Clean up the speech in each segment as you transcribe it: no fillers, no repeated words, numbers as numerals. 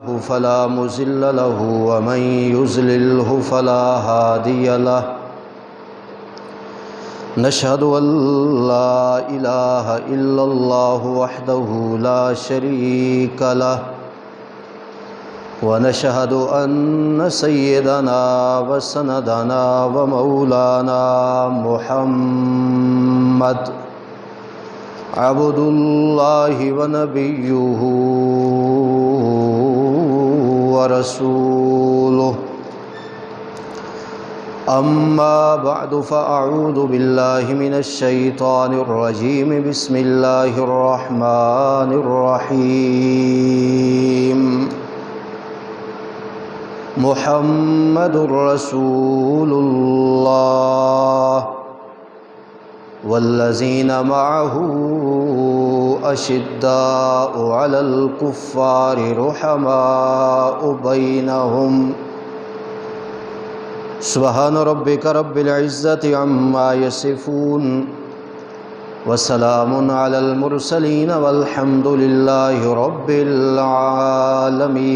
فلا مضل له ومن يضلله فلا هادي له نشهد أن لا إله إلا الله وحده لا شريك له ونشهد أن سيدنا وسندنا ومولانا محمد عبد الله ونبيه ورسوله أما بعد فأعوذ بالله من الشيطان الرجيم بسم الله الرحمن الرحيم محمد رسول الله والذين معه أشداء على الكفار رحماء بينهم سبحان ربك رب العزة عما يصفون وسلام على المرسلين والحمد لله رب العالمين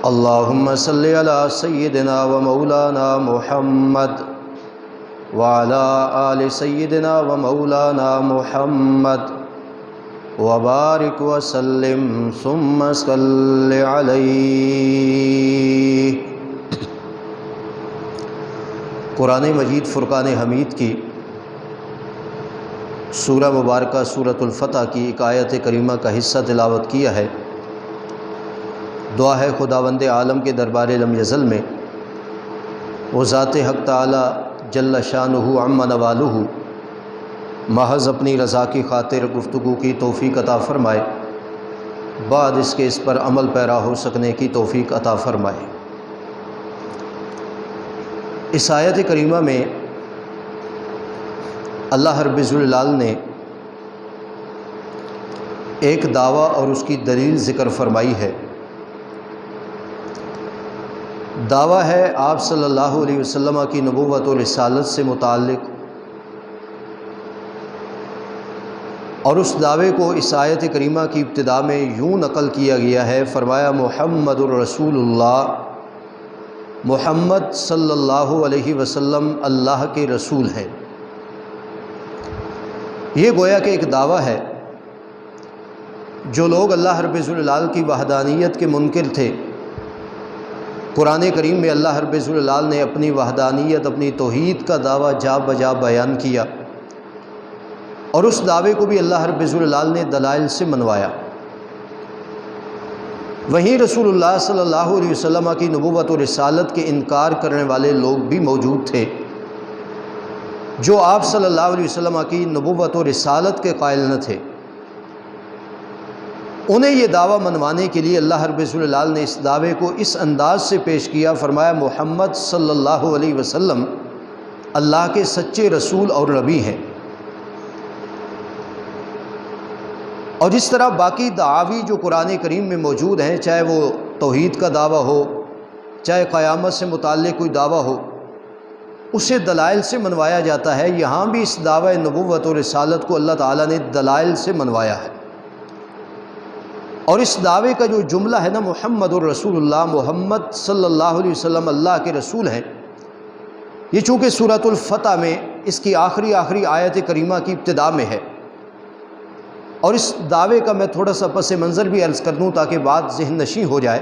اللهم صل على سيدنا ومولانا محمد وعلى آل سيدنا ومولانا محمد وبارك وسلم ثم صل عليه۔ قرآن مجید فرقان حمید کی سورہ مبارکہ سورۃ الفتح کی ایک آیت کریمہ کا حصہ تلاوت کیا ہے۔ دعا ہے خداوند عالم کے دربار لم یزل میں وہ ذات حق تعالی جل شانہ عم نوالہ محض اپنی رضا کی خاطر گفتگو کی توفیق عطا فرمائے، بعد اس کے اس پر عمل پیرا ہو سکنے کی توفیق عطا فرمائے۔ اس آیت کریمہ میں اللہ رب الجلال نے ایک دعویٰ اور اس کی دلیل ذکر فرمائی ہے۔ دعویٰ ہے آپ صلی اللہ علیہ وسلم کی نبوت و رسالت سے متعلق، اور اس دعوے کو اس آیت کریمہ کی ابتدا میں یوں نقل کیا گیا ہے، فرمایا محمد الرسول اللہ، محمد صلی اللہ علیہ وسلم اللہ کے رسول ہیں۔ یہ گویا کہ ایک دعویٰ ہے۔ جو لوگ اللہ رب الجلال کی وحدانیت کے منکر تھے، قرآن کریم میں اللہ رب الجلال نے اپنی وحدانیت، اپنی توحید کا دعویٰ جا بجا بیان کیا، اور اس دعوے کو بھی اللہ رب الجلال نے دلائل سے منوایا۔ وہیں رسول اللہ صلی اللہ علیہ وسلم کی نبوت و رسالت کے انکار کرنے والے لوگ بھی موجود تھے، جو آپ صلی اللہ علیہ وسلم کی نبوت و رسالت کے قائل نہ تھے۔ انہیں یہ دعویٰ منوانے کے لیے اللہ رب الجلال نے اس دعوے کو اس انداز سے پیش کیا، فرمایا محمد صلی اللہ علیہ وسلم اللہ کے سچے رسول اور نبی ہیں۔ اور جس طرح باقی دعاوی جو قرآن کریم میں موجود ہیں، چاہے وہ توحید کا دعویٰ ہو، چاہے قیامت سے متعلق کوئی دعویٰ ہو، اسے دلائل سے منوایا جاتا ہے۔ یہاں بھی اس دعوی نبوت و رسالت کو اللہ تعالیٰ نے دلائل سے منوایا ہے۔ اور اس دعوے کا جو جملہ ہے نا، محمد الرسول اللہ، محمد صلی اللہ علیہ وسلم اللہ کے رسول ہیں، یہ چونکہ سورۃ الفتح میں اس کی آخری آیت کریمہ کی ابتدا میں ہے، اور اس دعوے کا میں تھوڑا سا پس منظر بھی عرض کر دوں تاکہ بات ذہن نشین ہو جائے۔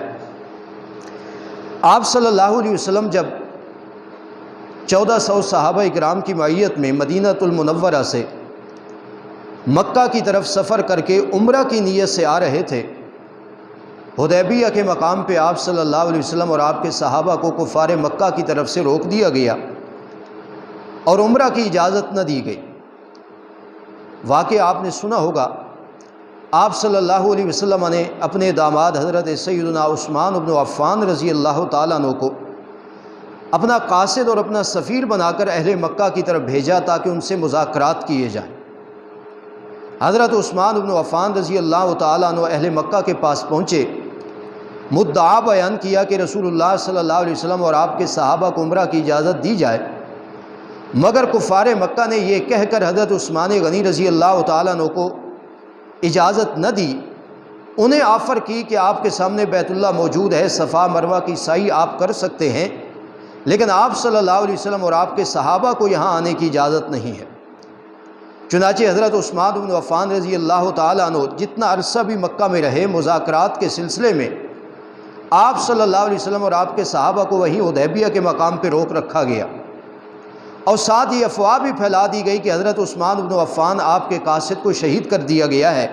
آپ صلی اللہ علیہ وسلم جب 1400 صحابہ اکرام کی معیت میں مدینہ المنورہ سے مکہ کی طرف سفر کر کے عمرہ کی نیت سے آ رہے تھے، حدیبیہ کے مقام پہ آپ صلی اللہ علیہ وسلم اور آپ کے صحابہ کو کفار مکہ کی طرف سے روک دیا گیا اور عمرہ کی اجازت نہ دی گئی۔ واقعہ آپ نے سنا ہوگا، آپ صلی اللہ علیہ وسلم نے اپنے داماد حضرت سیدنا عثمان بن عفان رضی اللہ تعالیٰ عنہ کو اپنا قاصد اور اپنا سفیر بنا کر اہل مکہ کی طرف بھیجا تاکہ ان سے مذاکرات کیے جائیں۔ حضرت عثمان بن عفان رضی اللہ تعالیٰ عنہ اہل مکہ کے پاس پہنچے، مدعا بیان کیا کہ رسول اللہ صلی اللہ علیہ وسلم اور آپ کے صحابہ کو عمرہ کی اجازت دی جائے، مگر کفار مکہ نے یہ کہہ کر حضرت عثمان غنی رضی اللہ تعالیٰ عنہ کو اجازت نہ دی، انہیں آفر کی کہ آپ کے سامنے بیت اللہ موجود ہے، صفا مروہ کی سعی آپ کر سکتے ہیں، لیکن آپ صلی اللہ علیہ وسلم اور آپ کے صحابہ کو یہاں آنے کی اجازت نہیں ہے۔ چنانچہ حضرت عثمان بن عفان رضی اللہ تعالیٰ عنہ جتنا عرصہ بھی مکہ میں رہے، مذاکرات کے سلسلے میں آپ صلی اللہ علیہ وسلم اور آپ کے صحابہ کو وہیں حدیبیہ کے مقام پہ روک رکھا گیا، اور ساتھ یہ افواہ بھی پھیلا دی گئی کہ حضرت عثمان بن عفان آپ کے قاصد کو شہید کر دیا گیا ہے۔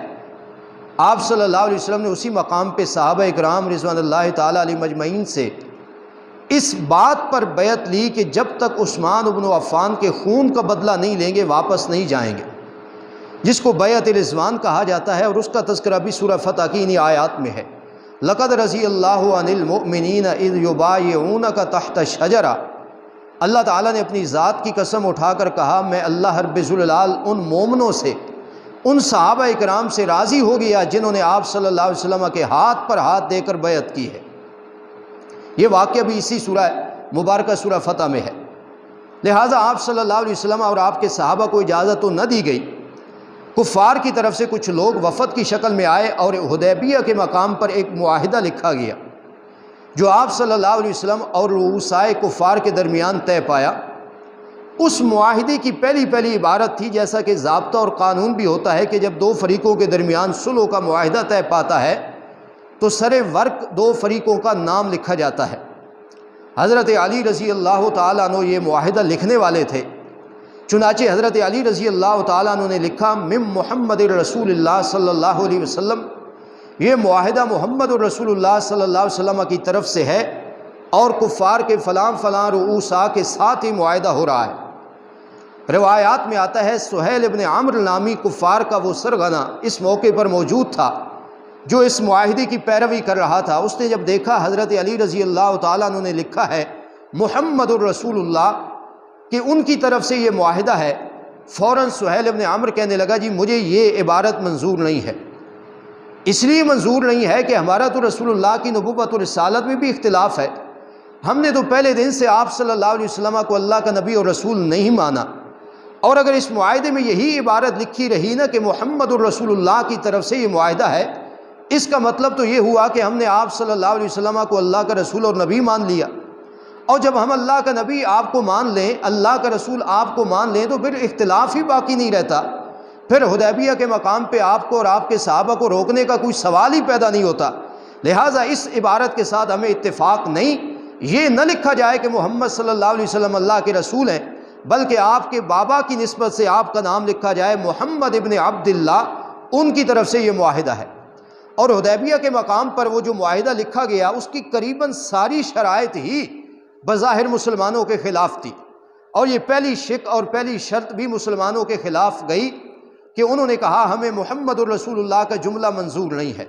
آپ صلی اللہ علیہ وسلم نے اسی مقام پہ صحابہ اکرام رضوان اللہ تعالیٰ علیہ مجمعین سے اس بات پر بیعت لی کہ جب تک عثمان بن عفان کے خون کا بدلہ نہیں لیں گے واپس نہیں جائیں گے، جس کو بیعت رضوان کہا جاتا ہے، اور اس کا تذکرہ بھی سورہ فتح کی انہی آیات میں ہے۔ لقد رضی اللہ عن المؤمنین اذ یبایعونک تحت الشجرہ، اللہ تعالیٰ نے اپنی ذات کی قسم اٹھا کر کہا، میں اللہ رب ذوالجلال ان مومنوں سے، ان صحابہ اکرام سے راضی ہو گیا جنہوں نے آپ صلی اللہ علیہ وسلم کے ہاتھ پر ہاتھ دے کر بیعت کی ہے۔ یہ واقعہ بھی اسی سورہ مبارکہ سورہ فتح میں ہے۔ لہٰذا آپ صلی اللہ علیہ وسلم اور آپ کے صحابہ کو اجازت تو نہ دی گئی، کفار کی طرف سے کچھ لوگ وفد کی شکل میں آئے اور حدیبیہ کے مقام پر ایک معاہدہ لکھا گیا جو آپ صلی اللہ علیہ وسلم اور رؤسائے کفار کے درمیان طے پایا۔ اس معاہدے کی پہلی عبارت تھی، جیسا کہ ضابطہ اور قانون بھی ہوتا ہے کہ جب دو فریقوں کے درمیان صلح کا معاہدہ طے پاتا ہے تو سر ورق دو فریقوں کا نام لکھا جاتا ہے۔ حضرت علی رضی اللہ تعالیٰ عنہ یہ معاہدہ لکھنے والے تھے، چنانچہ حضرت علی رضی اللہ تعالیٰ عنہ نے لکھا، من محمد رسول اللہ صلی اللہ علیہ وسلم، یہ معاہدہ محمد الرسول اللہ صلی اللہ علیہ وسلم کی طرف سے ہے اور کفار کے فلاں فلاں رؤوسا کے ساتھ ہی معاہدہ ہو رہا ہے۔ روایات میں آتا ہے سہیل ابن عمرو نامی کفار کا وہ سرغنہ اس موقع پر موجود تھا جو اس معاہدے کی پیروی کر رہا تھا۔ اس نے جب دیکھا حضرت علی رضی اللہ تعالیٰ عنہ نے لکھا ہے محمد الرسول اللہ کہ ان کی طرف سے یہ معاہدہ ہے، فوراً سہیل ابن عمرو کہنے لگا جی مجھے یہ عبارت منظور نہیں ہے۔ اس لیے منظور نہیں ہے کہ ہمارا تو رسول اللہ کی نبوت اور رسالت میں بھی اختلاف ہے، ہم نے تو پہلے دن سے آپ صلی اللہ علیہ وسلم کو اللہ کا نبی اور رسول نہیں مانا، اور اگر اس معاہدے میں یہی عبارت لکھی رہی نا کہ محمد الرسول اللہ کی طرف سے یہ معاہدہ ہے، اس کا مطلب تو یہ ہوا کہ ہم نے آپ صلی اللہ علیہ وسلم کو اللہ کا رسول اور نبی مان لیا، اور جب ہم اللہ کا نبی آپ کو مان لیں، اللہ کا رسول آپ کو مان لیں، تو پھر اختلاف ہی باقی نہیں رہتا، پھر حدیبیہ کے مقام پہ آپ کو اور آپ کے صحابہ کو روکنے کا کوئی سوال ہی پیدا نہیں ہوتا۔ لہٰذا اس عبارت کے ساتھ ہمیں اتفاق نہیں، یہ نہ لکھا جائے کہ محمد صلی اللہ علیہ وسلم اللہ کے رسول ہیں، بلکہ آپ کے بابا کی نسبت سے آپ کا نام لکھا جائے محمد ابن عبداللہ، ان کی طرف سے یہ معاہدہ ہے۔ اور حدیبیہ کے مقام پر وہ جو معاہدہ لکھا گیا اس کی قریباً ساری شرائط ہی بظاہر مسلمانوں کے خلاف تھی، اور یہ پہلی شک اور پہلی شرط بھی مسلمانوں کے خلاف گئی کہ انہوں نے کہا ہمیں محمد الرسول اللہ کا جملہ منظور نہیں ہے۔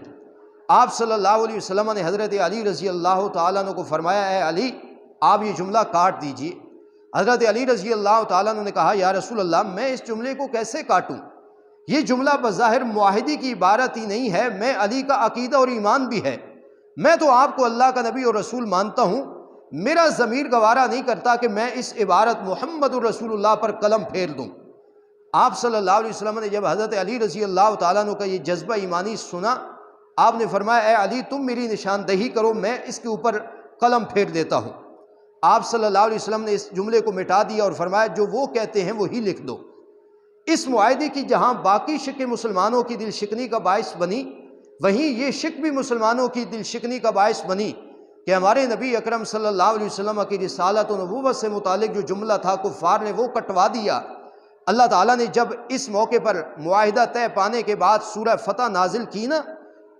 آپ صلی اللہ علیہ وسلم نے حضرت علی رضی اللہ تعالیٰ عنہ کو فرمایا، اے علی آپ یہ جملہ کاٹ دیجئے۔ حضرت علی رضی اللہ تعالیٰ عنہ نے کہا یا رسول اللہ میں اس جملے کو کیسے کاٹوں، یہ جملہ بظاہر معاہدے کی عبارت ہی نہیں ہے، میں علی کا عقیدہ اور ایمان بھی ہے، میں تو آپ کو اللہ کا نبی اور رسول مانتا ہوں، میرا ضمیر گوارا نہیں کرتا کہ میں اس عبارت محمد الرسول اللہ پر قلم پھیر دوں۔ آپ صلی اللہ علیہ وسلم نے جب حضرت علی رضی اللہ تعالیٰ عنہ کا یہ جذبہ ایمانی سنا، آپ نے فرمایا اے علی تم میری نشاندہی کرو، میں اس کے اوپر قلم پھیر دیتا ہوں۔ آپ صلی اللہ علیہ وسلم نے اس جملے کو مٹا دیا اور فرمایا جو وہ کہتے ہیں وہی لکھ دو۔ اس معاہدے کی جہاں باقی شکیں مسلمانوں کی دل شکنی کا باعث بنی، وہیں یہ شک بھی مسلمانوں کی دل شکنی کا باعث بنی کہ ہمارے نبی اکرم صلی اللہ علیہ وسلم کی رسالت و نبوت سے متعلق جو جملہ تھا کفار نے وہ کٹوا دیا۔ اللہ تعالیٰ نے جب اس موقع پر معاہدہ طے پانے کے بعد سورہ فتح نازل کی نا،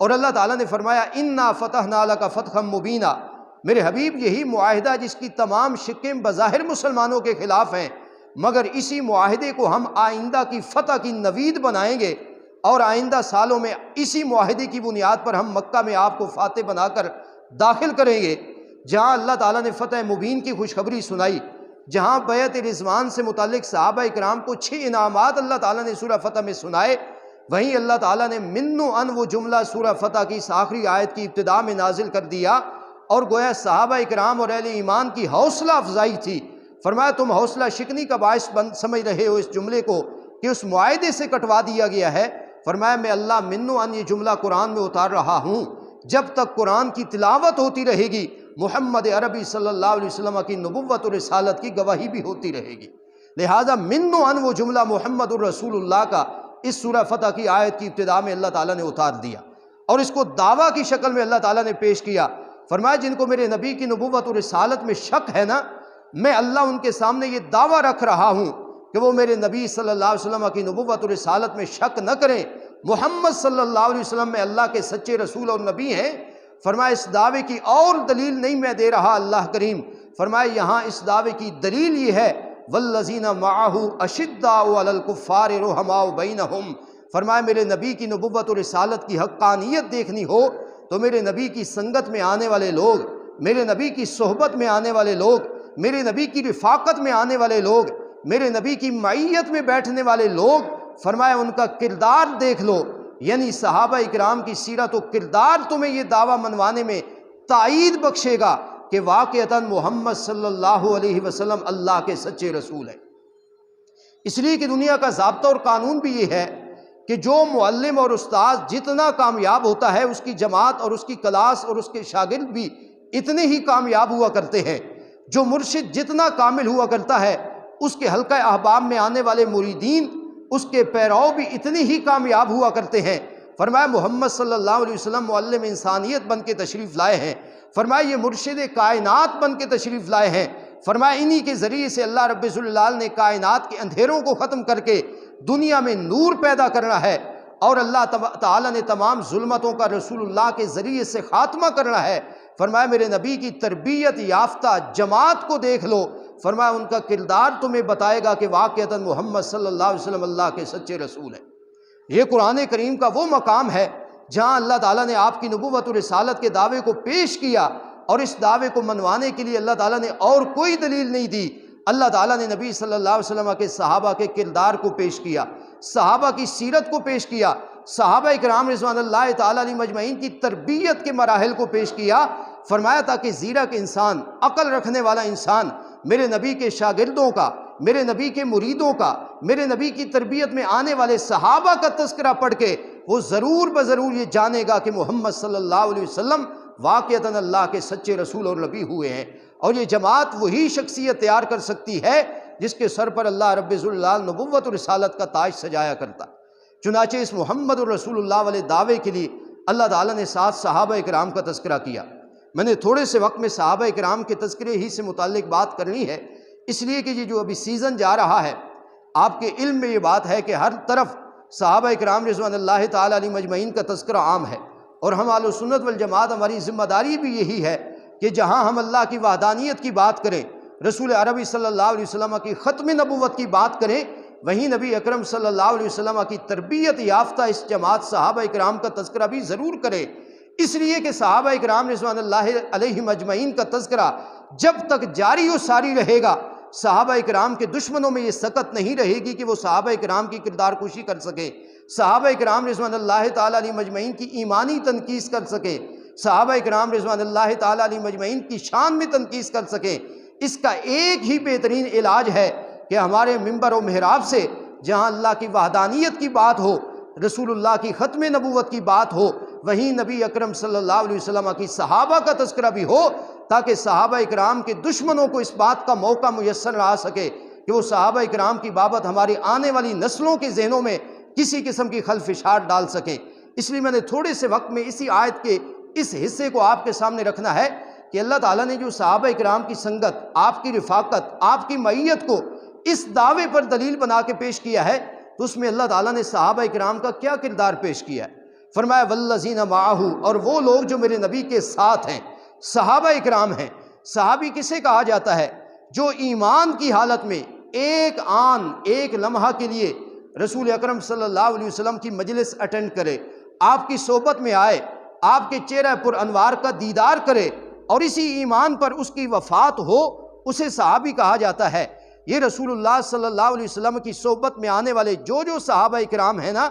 اور اللہ تعالیٰ نے فرمایا انا فتحنا لک فتحا مبینا، میرے حبیب یہی معاہدہ جس کی تمام شکیں بظاہر مسلمانوں کے خلاف ہیں، مگر اسی معاہدے کو ہم آئندہ کی فتح کی نوید بنائیں گے، اور آئندہ سالوں میں اسی معاہدے کی بنیاد پر ہم مکہ میں آپ کو فاتح بنا کر داخل کریں گے۔ جہاں اللہ تعالیٰ نے فتح مبین کی خوشخبری سنائی، جہاں بیعت رضوان سے متعلق صحابہ اکرام کو 6 انعامات اللہ تعالیٰ نے سورہ فتح میں سنائے، وہیں اللہ تعالیٰ نے من و ان وہ جملہ سورہ فتح کی اس آخری آیت کی ابتدا میں نازل کر دیا، اور گویا صحابہ اکرام اور اہل ایمان کی حوصلہ افزائی تھی۔ فرمایا تم حوصلہ شکنی کا باعث سمجھ رہے ہو اس جملے کو کہ اس معاہدے سے کٹوا دیا گیا ہے، فرمایا میں اللہ منو ان یہ جملہ قرآن میں اتار رہا ہوں، جب تک قرآن کی تلاوت ہوتی رہے گی محمد عربی صلی اللہ علیہ وسلم کی نبوت اور رسالت کی گواہی بھی ہوتی رہے گی۔ لہٰذا منو ان وہ جملہ محمد الرسول اللہ کا اس سورہ فتح کی آیت کی ابتدا میں اللہ تعالیٰ نے اتار دیا، اور اس کو دعویٰ کی شکل میں اللہ تعالیٰ نے پیش کیا۔ فرمایا جن کو میرے نبی کی نبوت اور رسالت میں شک ہے نا، میں اللہ ان کے سامنے یہ دعویٰ رکھ رہا ہوں کہ وہ میرے نبی صلی اللہ علیہ وسلم کی نبوت اور رسالت میں شک نہ کریں، محمد صلی اللہ علیہ وسلم میں اللہ کے سچے رسول اور نبی ہیں۔ فرمایا اس دعوے کی اور دلیل نہیں میں دے رہا اللہ کریم، فرمایا یہاں اس دعوے کی دلیل یہ ہے والذین معہ اشداء علی الکفار رحماء بینہم۔ فرمایا میرے نبی کی نبوت اور رسالت کی حقانیت دیکھنی ہو تو میرے نبی کی سنگت میں آنے والے لوگ، میرے نبی کی صحبت میں آنے والے لوگ، میرے نبی کی رفاقت میں آنے والے لوگ، میرے نبی کی معیت میں بیٹھنے والے لوگ، فرمایا ان کا کردار دیکھ لو، یعنی صحابہ اکرام کی سیرت و کردار تمہیں یہ دعویٰ منوانے میں تائید بخشے گا کہ واقعتاً محمد صلی اللہ علیہ وسلم اللہ کے سچے رسول ہیں۔ اس لیے کہ دنیا کا ضابطہ اور قانون بھی یہ ہے کہ جو معلم اور استاذ جتنا کامیاب ہوتا ہے اس کی جماعت اور اس کی کلاس اور اس کے شاگرد بھی اتنے ہی کامیاب ہوا کرتے ہیں، جو مرشد جتنا کامل ہوا کرتا ہے اس کے حلقہ احباب میں آنے والے مریدین، اس کے پیرو بھی اتنی ہی کامیاب ہوا کرتے ہیں۔ فرمایا محمد صلی اللہ علیہ وسلم معلم انسانیت بن کے تشریف لائے ہیں، فرمایا یہ مرشد کائنات بن کے تشریف لائے ہیں، فرمایا انہی کے ذریعے سے اللہ رب الجلال نے کائنات کے اندھیروں کو ختم کر کے دنیا میں نور پیدا کرنا ہے، اور اللہ تعالیٰ نے تمام ظلمتوں کا رسول اللہ کے ذریعے سے خاتمہ کرنا ہے۔ فرمایا میرے نبی کی تربیت یافتہ جماعت کو دیکھ لو، فرمایا ان کا کردار تمہیں بتائے گا کہ واقعتاً محمد صلی اللہ علیہ وسلم اللہ کے سچے رسول ہیں۔ یہ قرآن کریم کا وہ مقام ہے جہاں اللہ تعالیٰ نے آپ کی نبوت و رسالت کے دعوے کو پیش کیا، اور اس دعوے کو منوانے کے لیے اللہ تعالیٰ نے اور کوئی دلیل نہیں دی۔ اللہ تعالیٰ نے نبی صلی اللہ علیہ وسلم کے صحابہ کے کردار کو پیش کیا، صحابہ کی سیرت کو پیش کیا، صحابہ اکرام رضوان اللہ تعالیٰ علیہ مجمعین کی تربیت کے مراحل کو پیش کیا۔ فرمایا تاکہ زیرک انسان، عقل رکھنے والا انسان میرے نبی کے شاگردوں کا، میرے نبی کے مریدوں کا، میرے نبی کی تربیت میں آنے والے صحابہ کا تذکرہ پڑھ کے وہ ضرور بضرور یہ جانے گا کہ محمد صلی اللہ علیہ وسلم واقعتاً اللہ کے سچے رسول اور نبی ہوئے ہیں۔ اور یہ جماعت وہی شخصیت تیار کر سکتی ہے جس کے سر پر اللہ رب الجلال نبوت و رسالت کا تاج سجایا کرتا۔ چنانچہ اس محمد الرسول اللہ والے دعوے کے لیے اللہ تعالیٰ نے 7 صحابہ اکرام کا تذکرہ کیا۔ میں نے تھوڑے سے وقت میں صحابہ اکرام کے تذکرے ہی سے متعلق بات کرنی ہے، اس لیے کہ یہ جو ابھی سیزن جا رہا ہے، آپ کے علم میں یہ بات ہے کہ ہر طرف صحابہ اکرام رضوان اللہ تعالیٰ علیہ مجمعین کا تذکرہ عام ہے، اور ہم اہل سنت والجماعت ہماری ذمہ داری بھی یہی ہے کہ جہاں ہم اللہ کی وحدانیت کی بات کریں، رسول عربی صلی اللہ علیہ وسلم کی ختم نبوت کی بات کریں، وہیں نبی اکرم صلی اللہ علیہ وسلم کی تربیت یافتہ اس جماعت صحابہ اکرام کا تذکرہ بھی ضرور کرے، اس لیے کہ صحابہ اکرام رضوان اللہ علیہ مجمعین کا تذکرہ جب تک جاری و ساری رہے گا، صحابہ اکرام کے دشمنوں میں یہ سکت نہیں رہے گی کہ وہ صحابہ اکرام کی کردار کشی کر سکے، صحابہ اکرام رضوان اللہ تعالیٰ علیہ مجمعین کی ایمانی تنقیص کر سکے، صحابہ اکرام رضوان اللہ تعالیٰ علیہ مجمعین کی شان میں تنقیص کر سکیں۔ اس کا ایک ہی بہترین علاج ہے کہ ہمارے منبر و محراب سے جہاں اللہ کی وحدانیت کی بات ہو، رسول اللہ کی ختم نبوت کی بات ہو، وہیں نبی اکرم صلی اللہ علیہ وسلم کی صحابہ کا تذکرہ بھی ہو، تاکہ صحابہ اکرام کے دشمنوں کو اس بات کا موقع میسر آ سکے کہ وہ صحابہ اکرام کی بابت ہماری آنے والی نسلوں کے ذہنوں میں کسی قسم کی خلفشار ڈال سکیں۔ اس لیے میں نے تھوڑے سے وقت میں اسی آیت کے اس حصے کو آپ کے سامنے رکھنا ہے کہ اللہ تعالیٰ نے جو صحابہ اکرام کی سنگت، آپ کی رفاقت، آپ کی معیت کو اس دعوے پر دلیل بنا کے پیش کیا ہے، تو اس میں اللہ تعالیٰ نے صحابہ اکرام کا کیا کردار پیش کیا ہے۔ فرمایا والذین معہ، اور وہ لوگ جو میرے نبی کے ساتھ ہیں، صحابہ اکرام ہیں۔ صحابی کسے کہا جاتا ہے؟ جو ایمان کی حالت میں ایک آن، ایک لمحہ کے لیے رسول اکرم صلی اللہ علیہ وسلم کی مجلس اٹینڈ کرے، آپ کی صحبت میں آئے، آپ کے چہرہ پر انوار کا دیدار کرے، اور اسی ایمان پر اس کی وفات ہو، اسے صحابی کہا جاتا ہے۔ یہ رسول اللہ صلی اللہ علیہ وسلم کی صحبت میں آنے والے جو صحابہ اکرام ہیں نا،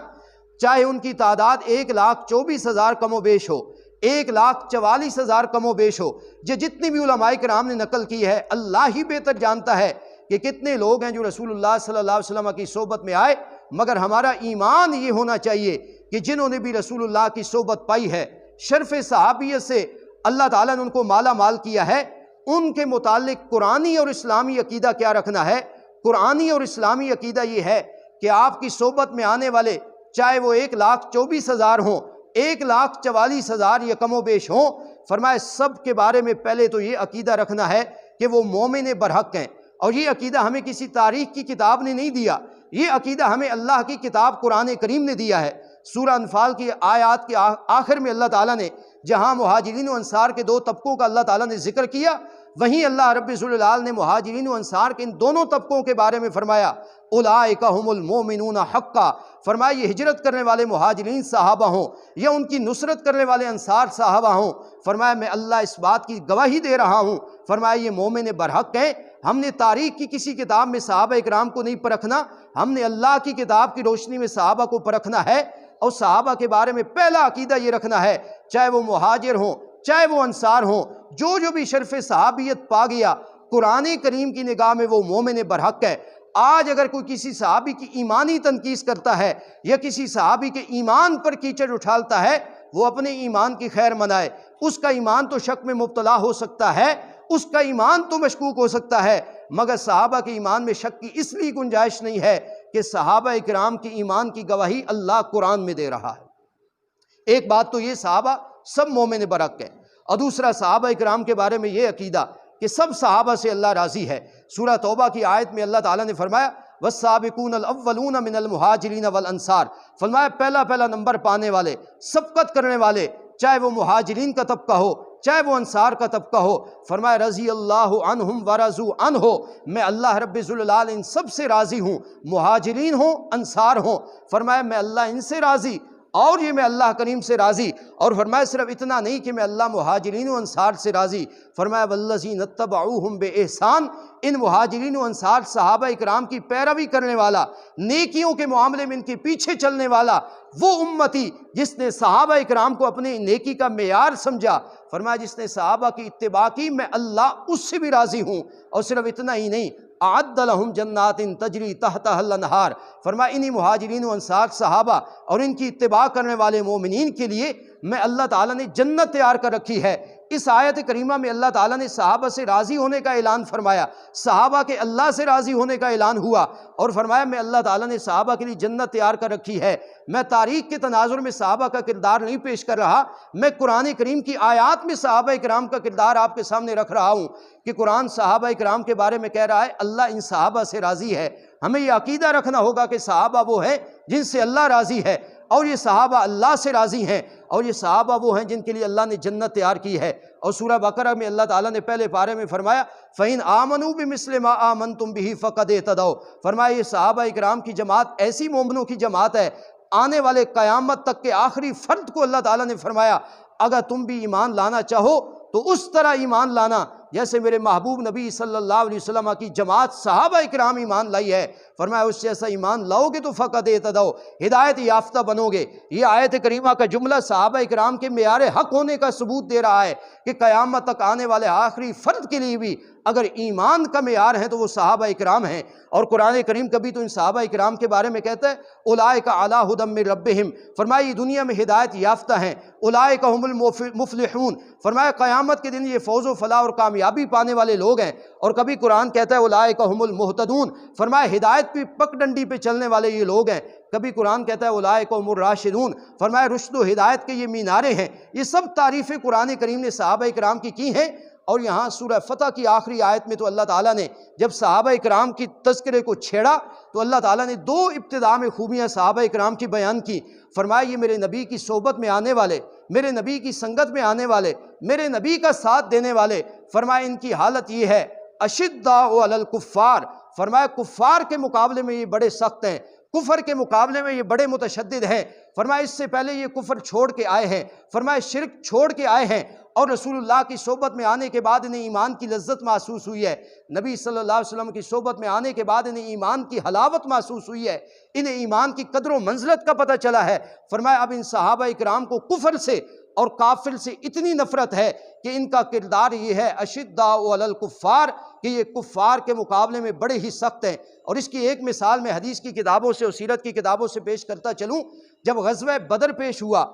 چاہے ان کی تعداد 1,24,000 کم و بیش ہو، 1,44,000 کم و بیش ہو، یہ جتنی بھی علماء کرام نے نقل کی ہے، اللہ ہی بہتر جانتا ہے کہ کتنے لوگ ہیں جو رسول اللہ صلی اللہ علیہ وسلم کی صحبت میں آئے، مگر ہمارا ایمان یہ ہونا چاہیے کہ جنہوں نے بھی رسول اللہ کی صحبت پائی ہے، شرف صحابیت سے اللہ تعالیٰ نے ان کو مالا مال کیا ہے، ان کے متعلق قرآنی اور اسلامی عقیدہ کیا رکھنا ہے؟ قرآنی اور اسلامی عقیدہ یہ ہے کہ آپ کی صحبت میں آنے والے چاہے وہ 1,24,000 ہوں، 1,44,000 یا کم و بیش ہوں، فرمائے سب کے بارے میں پہلے تو یہ عقیدہ رکھنا ہے کہ وہ مومن برحق ہیں۔ اور یہ عقیدہ ہمیں کسی تاریخ کی کتاب نے نہیں دیا، یہ عقیدہ ہمیں اللہ کی کتاب قرآن کریم نے دیا ہے۔ سورہ انفال کی آیات کے آخر میں اللہ تعالیٰ نے جہاں مہاجرین و انصار کے 2 طبقوں کا اللہ تعالیٰ نے ذکر کیا، وہیں اللہ رب الجلال نے مہاجرین و انصار کے ان دونوں طبقوں کے بارے میں فرمایا اولئک هم المؤمنون حقا، فرمایا یہ ہجرت کرنے والے مہاجرین صحابہ ہوں یا ان کی نصرت کرنے والے انصار صحابہ ہوں، فرمایا میں اللہ اس بات کی گواہی دے رہا ہوں، فرمایا یہ مومن برحق ہیں۔ ہم نے تاریخ کی کسی کتاب میں صحابہ اکرام کو نہیں پرکھنا، ہم نے اللہ کی کتاب کی روشنی میں صحابہ کو پرکھنا ہے، اور صحابہ کے بارے میں پہلا عقیدہ یہ رکھنا ہے، چاہے وہ مہاجر ہوں چاہے وہ انصار ہوں، جو بھی شرف صحابیت پا گیا قرآن کریم کی نگاہ میں وہ مومن برحق ہے۔ آج اگر کوئی کسی صحابی کی ایمانی تنقیص کرتا ہے یا کسی صحابی کے ایمان پر کیچڑ اٹھالتا ہے، وہ اپنے ایمان کی خیر منائے، اس کا ایمان تو شک میں مبتلا ہو سکتا ہے، اس کا ایمان تو مشکوک ہو سکتا ہے، مگر صحابہ کے ایمان میں شک کی اس لیے گنجائش نہیں ہے کہ صحابہ اکرام کی ایمان کی گواہی اللہ قرآن میں دے رہا ہے۔ ایک بات تو یہ صحابہ سب مومن برحق ہیں، اور دوسرا صحابہ اکرام کے بارے میں یہ عقیدہ کہ سب صحابہ سے اللہ راضی ہے۔ سورہ توبہ کی آیت میں اللہ تعالیٰ نے فرمایا والسابقون الاولون من المہاجرین والانصار، فرمایا پہلا نمبر پانے والے، سبقت کرنے والے، چاہے وہ مہاجرین کا طبقہ ہو چاہے وہ انصار کا طبقہ ہو، فرمایا رضی اللہ عنہم ورضوا عنہ، میں اللہ رب الجلال ان سب سے راضی ہوں، مہاجرین ہوں انصار ہوں، فرمایا میں اللہ ان سے راضی اور یہ میں اللہ کریم سے راضی، اور فرمایا صرف اتنا نہیں کہ میں اللہ مہاجرین و انصار سے راضی، فرمایا والذین اتبعوہم بإحسان، ان مہاجرین و انصار صحابہ اکرام کی پیروی کرنے والا، نیکیوں کے معاملے میں ان کے پیچھے چلنے والا وہ امتی جس نے صحابہ اکرام کو اپنے نیکی کا معیار سمجھا، فرمایا جس نے صحابہ کی اتباع کی میں اللہ اس سے بھی راضی ہوں، اور صرف اتنا ہی نہیں اعد لہم جنات تجری تحتہا الانہار، فرمایا انہی مہاجرین و انصار صحابہ اور ان کی اتباع کرنے والے مومنین کے لیے میں اللہ تعالیٰ نے جنت تیار کر رکھی ہے۔ اس آیت کریمہ میں اللہ تعالیٰ نے صحابہ سے راضی ہونے کا اعلان فرمایا، صحابہ کے اللہ سے راضی ہونے کا اعلان ہوا، اور فرمایا میں اللہ تعالیٰ نے صحابہ کے لیے جنت تیار کر رکھی ہے۔ میں تاریخ کے تناظر میں صحابہ کا کردار نہیں پیش کر رہا، میں قرآن کریم کی آیات میں صحابہ اکرام کا کردار آپ کے سامنے رکھ رہا ہوں کہ قرآن صحابہ اکرام کے بارے میں کہہ رہا ہے اللہ ان صحابہ سے راضی ہے۔ ہمیں یہ عقیدہ رکھنا ہوگا کہ صحابہ وہ ہیں جن سے اللہ راضی ہے، اور یہ صحابہ اللہ سے راضی ہیں، اور یہ صحابہ وہ ہیں جن کے لیے اللہ نے جنت تیار کی ہے۔ اور سورہ بقرہ میں اللہ تعالیٰ نے پہلے پارے میں فرمایا فَإِنْ آمَنُوا بِمِثْلِ مَا آمَنْتُمْ بِهِ فَقَدْ اهْتَدَوْا، فرمایا یہ صحابہ اکرام کی جماعت ایسی مومنوں کی جماعت ہے، آنے والے قیامت تک کے آخری فرد کو اللہ تعالیٰ نے فرمایا اگر تم بھی ایمان لانا چاہو تو اس طرح ایمان لانا جیسے میرے محبوب نبی صلی اللہ علیہ وسلم کی جماعت صحابہ اکرام ایمان لائی ہے، فرمایا اس جیسا ایمان لاؤ گے تو فقط اہتدوا، ہدایت یافتہ بنو گے۔ یہ آیت کریمہ کا جملہ صحابہ اکرام کے معیار حق ہونے کا ثبوت دے رہا ہے کہ قیامت تک آنے والے آخری فرد کے لیے بھی اگر ایمان کا معیار ہے تو وہ صحابہ اکرام ہیں۔ اور قرآن کریم کبھی تو ان صحابہ اکرام کے بارے میں کہتا ہے اولئک علی ھدی من ربہم، فرمایا یہ دنیا میں ہدایت یافتہ ہیں، اولئک ھم المفلحون، فرمایا قیامت کے دن یہ فوز و فلاح اور کامیابی پانے والے لوگ ہیں۔ اور کبھی قرآن کہتا ہے اولئک ھم المہتدون، فرمایا ہدایت پہ پک ڈنڈی پہ چلنے والے یہ لوگ ہیں۔ کبھی قرآن کہتا ہے اولئک ھم الراشدون، فرمایا رشد و ہدایت کے یہ مینارے ہیں۔ یہ سب تعریفیں قرآن کریم نے صحابہ اکرام کی ہیں۔ اور یہاں سورہ فتح کی آخری آیت میں تو اللہ تعالیٰ نے جب صحابہ اکرام کی تذکرے کو چھیڑا تو اللہ تعالیٰ نے 2 ابتدا میں خوبیاں صحابہ اکرام کی بیان کی، فرمایا یہ میرے نبی کی صحبت میں آنے والے، میرے نبی کی سنگت میں آنے والے، میرے نبی کا ساتھ دینے والے، فرمایا ان کی حالت یہ ہے اشداء علی الکفار، فرمایا کفار کے مقابلے میں یہ بڑے سخت ہیں، کفر کے مقابلے میں یہ بڑے متشدد ہیں، فرمایا اس سے پہلے یہ کفر چھوڑ کے آئے ہیں، فرمایا شرک چھوڑ کے آئے ہیں، اور رسول اللہ کی صحبت میں آنے کے بعد انہیں ایمان کی لذت محسوس ہوئی ہے، نبی صلی اللہ علیہ وسلم کی صحبت میں آنے کے بعد انہیں ایمان کی حلاوت محسوس ہوئی ہے، انہیں ایمان کی قدر و منزلت کا پتہ چلا ہے۔ فرمایا اب ان صحابہ اکرام کو کفر سے اور کافر سے اتنی نفرت ہے کہ ان کا کردار یہ ہے اشداء علی الکفار، کہ یہ کفار کے مقابلے میں بڑے ہی سخت ہیں، اور اس کی ایک مثال میں حدیث کی کتابوں سے اور سیرت کی کتابوں سے پیش کرتا چلوں۔ جب غزوہ بدر پیش ہوا،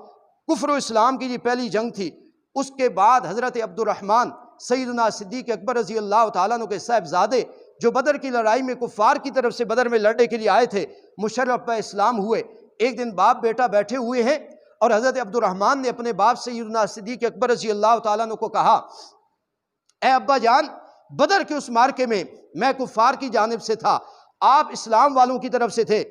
کفر و اسلام کی یہ پہلی جنگ تھی، اس کے بعد حضرت عبد الرحمن سیدنا صدیق اکبر رضی اللہ تعالیٰ عنہ کے صاحبزادے جو بدر کی لڑائی میں کفار کی طرف سے بدر میں لڑنے کے لیے آئے تھے، مشرف پہ اسلام ہوئے۔ ایک دن باپ بیٹا بیٹھے ہوئے ہیں، اور حضرت عبد الرحمن نے اپنے باپ سیدنا صدیق اکبر رضی اللہ تعالیٰ عنہ کو کہا، اے ابا جان، بدر کے اس مارکے میں میں کفار کی جانب سے تھا، آپ اسلام والوں کی طرف سے تھے،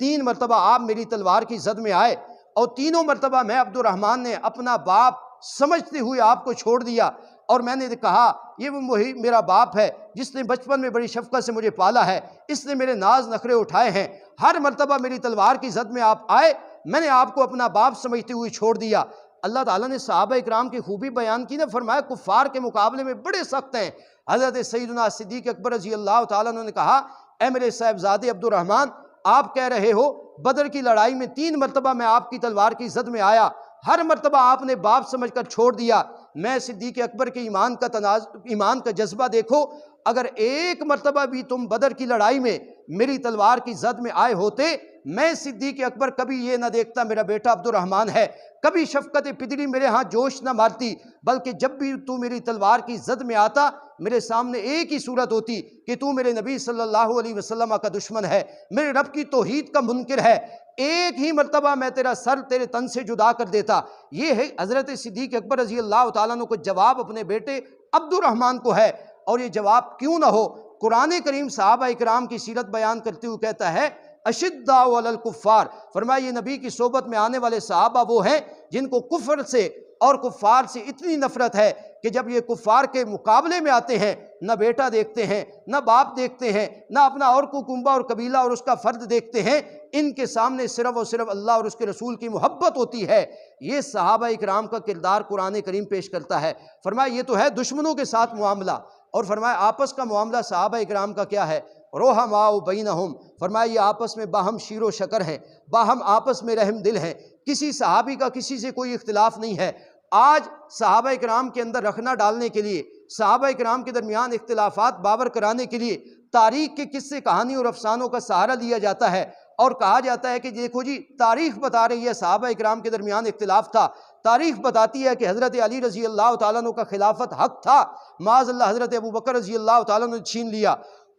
3 مرتبہ آپ میری تلوار کی زد میں آئے، اور تینوں مرتبہ میں عبد الرحمن نے اپنا باپ سمجھتے ہوئے آپ کو چھوڑ دیا، اور میں نے کہا یہ وہی میرا باپ ہے جس نے بچپن میں بڑی شفقت سے مجھے پالا ہے، اس نے میرے ناز نخرے اٹھائے ہیں، ہر مرتبہ میری تلوار کی زد میں آپ آئے، میں نے آپ کو اپنا باپ سمجھتے ہوئے چھوڑ دیا۔ اللہ تعالیٰ نے صحابہ اکرام کی خوبی بیان کی، نے فرمایا کفار کے مقابلے میں بڑے سخت ہیں۔ حضرت سیدنا صدیق اکبر رضی اللہ تعالیٰ عنہ نے کہا، اے میرے صاحبزادے عبد الرحمن، آپ کہہ رہے ہو بدر کی لڑائی میں 3 مرتبہ میں آپ کی تلوار کی زد میں آیا، ہر مرتبہ آپ نے باپ سمجھ کر چھوڑ دیا۔ میں صدیق اکبر کے ایمان کا جذبہ دیکھو، اگر ایک مرتبہ بھی تم بدر کی لڑائی میں میری تلوار کی زد میں آئے ہوتے، میں صدیق اکبر کبھی یہ نہ دیکھتا میرا بیٹا عبد الرحمن ہے، کبھی شفقت پدری میرے ہاں جوش نہ مارتی، بلکہ جب بھی تو میری تلوار کی زد میں آتا، میرے سامنے ایک ہی صورت ہوتی کہ تو میرے نبی صلی اللہ علیہ وسلم کا دشمن ہے، میرے رب کی توحید کا منکر ہے، ایک ہی مرتبہ میں تیرا سر تیرے تن سے جدا کر دیتا۔ یہ ہے حضرت صدیق اکبر رضی اللہ تعالیٰ عنہ کو جواب اپنے بیٹے عبد الرحمن کو ہے، اور یہ جواب کیوں نہ ہو؟ قرآن کریم صحابہ اکرام کی سیرت بیان کرتے ہوئے کہتا ہے، اشداء علی الکفار، فرمایا یہ نبی کی صحبت میں آنے والے صحابہ وہ ہیں جن کو کفر سے اور کفار سے اتنی نفرت ہے کہ جب یہ کفار کے مقابلے میں آتے ہیں، نہ بیٹا دیکھتے ہیں، نہ باپ دیکھتے ہیں، نہ اپنا اور کو کنبہ اور قبیلہ اور اس کا فرد دیکھتے ہیں، ان کے سامنے صرف اور صرف اللہ اور اس کے رسول کی محبت ہوتی ہے۔ یہ صحابہ اکرام کا کردار قرآن کریم پیش کرتا ہے۔ فرمایا یہ تو ہے دشمنوں کے ساتھ معاملہ، اور فرمایا آپس کا معاملہ صحابہ اکرام کا کیا ہے؟ رحماء بینہم، فرمایا یہ آپس میں باہم شیر و شکر ہیں، باہم آپس میں رحم دل ہیں، کسی صحابی کا کسی سے کوئی اختلاف نہیں ہے۔ آج صحابہ اکرام کے اندر رکھنا ڈالنے کے لیے، صحابہ اکرام کے درمیان اختلافات باور کرانے کے لیے تاریخ کے قصے کہانی اور افسانوں کا سہارا لیا جاتا ہے، اور کہا جاتا ہے کہ دیکھو جی تاریخ بتا رہی ہے صحابہ اکرام کے درمیان اختلاف تھا، تاریخ بتاتی ہے کہ حضرت علی رضی اللہ تعالیٰ عنہ کا خلافت حق تھا، معاذ اللہ حضرت ابوبکر رضی اللہ تعالیٰ عنہ نے چھین لیا،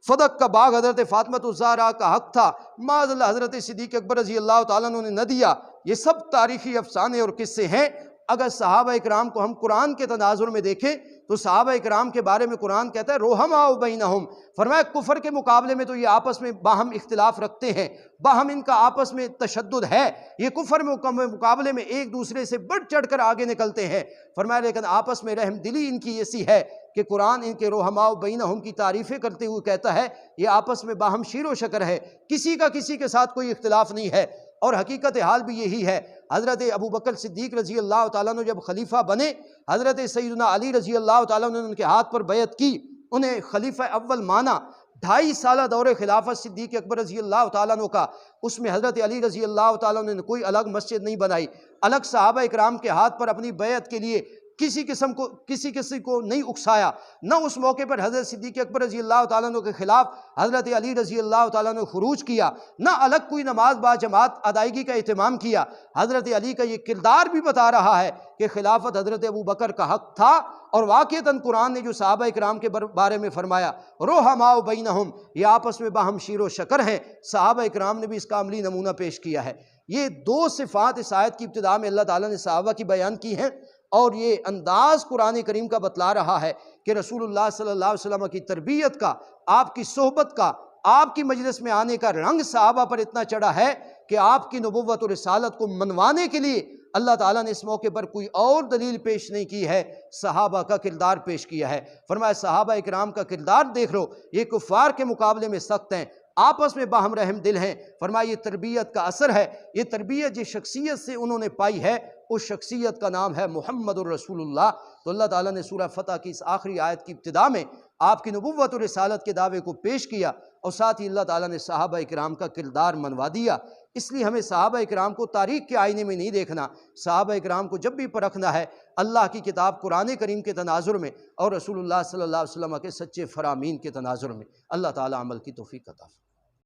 فدق کا باغ حضرت فاطمہ الزہرا کا حق تھا، معاذ اللہ حضرت صدیق اکبر رضی اللہ تعالیٰ عنہ نے نہ دیا۔ یہ سب تاریخی افسانے اور قصے ہیں۔ اگر صحابہ اکرام کو ہم قرآن کے تناظر میں دیکھیں تو صحابہ اکرام کے بارے میں قرآن کہتا ہے رحماء بینہم، فرمایا کفر کے مقابلے میں تو یہ آپس میں باہم اختلاف رکھتے ہیں، باہم ان کا آپس میں تشدد ہے، یہ کفر مقابلے میں ایک دوسرے سے بڑھ چڑھ کر آگے نکلتے ہیں، فرمایا لیکن آپس میں رحم دلی ان کی ایسی ہے کہ قرآن ان کے رحماء بینہم کی تعریفیں کرتے ہوئے کہتا ہے یہ آپس میں باہم شیر و شکر ہے، کسی کا کسی کے ساتھ کوئی اختلاف نہیں ہے۔ اور حقیقت حال بھی یہی ہے۔ حضرت ابوبکر صدیق رضی اللہ تعالیٰ عنہ جب خلیفہ بنے، حضرت سیدنا علی رضی اللہ تعالیٰ عنہ نے ان کے ہاتھ پر بیعت کی، انہیں خلیفہ اول مانا۔ 2.5 سالہ دور خلافت صدیق اکبر رضی اللہ تعالیٰ عنہ کا، اس میں حضرت علی رضی اللہ تعالیٰ عنہ نے کوئی الگ مسجد نہیں بنائی، الگ صحابہ اکرام کے ہاتھ پر اپنی بیعت کے لیے کسی کو نہیں اکسایا، نہ اس موقع پر حضرت صدیق اکبر رضی اللہ تعالیٰ عنہ کے خلاف حضرت علی رضی اللہ تعالیٰ عنہ خروج کیا، نہ الگ کوئی نماز با جماعت ادائیگی کا اہتمام کیا۔ حضرت علی کا یہ کردار بھی بتا رہا ہے کہ خلافت حضرت ابوبکر کا حق تھا، اور واقعتاً قرآن نے جو صحابہ اکرام کے بارے میں فرمایا رحماء بینہم، یہ آپس میں باہم شیر و شکر ہیں، صحابہ اکرام نے بھی اس کا عملی نمونہ پیش کیا ہے۔ یہ 2 صفات اس آیت کی ابتدا میں اللہ تعالیٰ نے صحابہ کی بیان کی ہیں، اور یہ انداز قرآن کریم کا بتلا رہا ہے کہ رسول اللہ صلی اللہ علیہ وسلم کی تربیت کا، آپ کی صحبت کا، آپ کی مجلس میں آنے کا رنگ صحابہ پر اتنا چڑھا ہے کہ آپ کی نبوت اور رسالت کو منوانے کے لیے اللہ تعالیٰ نے اس موقع پر کوئی اور دلیل پیش نہیں کی ہے، صحابہ کا کردار پیش کیا ہے۔ فرمایا صحابہ اکرام کا کردار دیکھ لو، یہ کفار کے مقابلے میں سخت ہیں، آپس میں باہم رحم دل ہیں۔ فرمایا یہ تربیت کا اثر ہے، یہ تربیت جس شخصیت سے انہوں نے پائی ہے اس شخصیت کا نام ہے محمد الرسول اللہ۔ تو اللہ تعالیٰ نے سورہ فتح کی اس آخری آیت کی ابتدا میں آپ کی نبوت و رسالت کے دعوے کو پیش کیا، اور ساتھ ہی اللہ تعالیٰ نے صحابہ اکرام کا کردار منوا دیا۔ اس لیے ہمیں صحابہ اکرام کو تاریخ کے آئینے میں نہیں دیکھنا، صحابہ اکرام کو جب بھی پرکھنا ہے اللہ کی کتاب قرآن کریم کے تناظر میں اور رسول اللہ صلی اللہ علیہ وسلم کے سچے فرامین کے تناظر میں۔ اللہ تعالیٰ عمل کی توفیق عطا فرمائے۔